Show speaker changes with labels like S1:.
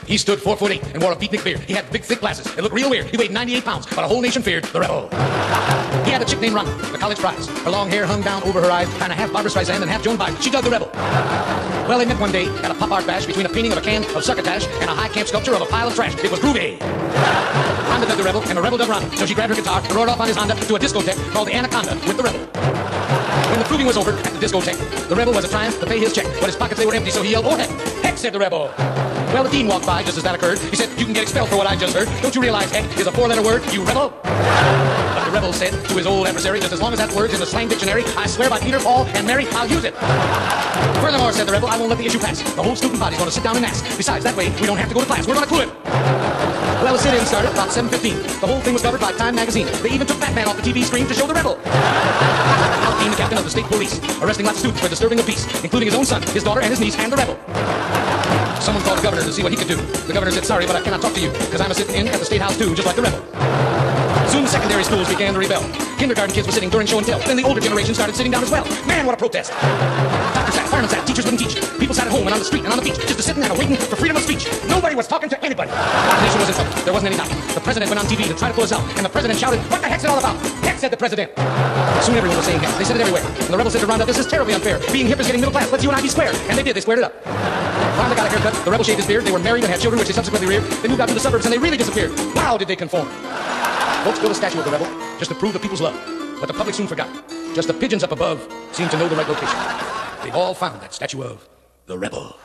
S1: He stood 4'8" and wore a beatnik beard. He had big, thick glasses. It looked real weird. He weighed 98 pounds, but a whole nation feared the rebel. He had a chick named Ronnie, the college prize. Her long hair hung down over her eyes, kind of half Barbra Streisand and half Joan Biden. She dug the rebel. Well, they met one day at a pop art bash between a painting of a can of succotash and a high camp sculpture of a pile of trash. It was groovy. Honda dug the rebel, and the rebel dug Ronnie. So she grabbed her guitar and rode off on his Honda to a discotheque called the Anaconda with the rebel. When the proving was over at the discotheque, the rebel was a triumph to pay his check, but his pockets, they were empty, so he yelled, "Oh, heck! Heck!" said the rebel. Well, the dean walked by just as that occurred. He said, "You can get expelled for what I just heard. Don't you realize heck is a 4-letter word, you rebel?" But the rebel said to his old adversary, "Just as long as that word's in the slang dictionary, I swear by Peter, Paul, and Mary, I'll use it." Furthermore, said the rebel, "I won't let the issue pass. The whole student body's going to sit down and ask. Besides, that way, we don't have to go to class. We're going to clue it." Well, the sit-in started about 7:15. The whole thing was covered by Time magazine. They even took Batman off the TV screen to show the rebel. Out came the captain of the state police, arresting lots of students for disturbing the peace, including his own son, his daughter, and his niece, and the rebel. Someone called the governor to see what he could do. The governor said, "Sorry, but I cannot talk to you, because I'm a sitting in at the State House too, just like the rebel." Soon the secondary schools began to rebel. Kindergarten kids were sitting during show and tell. Then the older generation started sitting down as well. Man, what a protest! Doctors sat, firemen sat, teachers wouldn't teach. People sat at home and on the street and on the beach, just sitting there waiting for freedom of speech. Nobody was talking to anybody. The nation was in trouble. There wasn't any doubt. The president went on TV to try to pull us out, and the president shouted, "What the heck's it all about?" "Heck," said the president. Soon everyone was saying heck. They said it everywhere. And the rebel said to Rhonda, "This is terribly unfair. Being hip is getting middle class. Let's you and I be square." And they did. They squared it up. Rhonda got a haircut. The rebel shaved his beard. They were married and had children, which they subsequently reared. They moved out to the suburbs, and they really disappeared. Wow, did they conform. Folks built a statue of the rebel just to prove the people's love. But the public soon forgot. Just the pigeons up above seemed to know the right location. They've all found that statue of the rebel.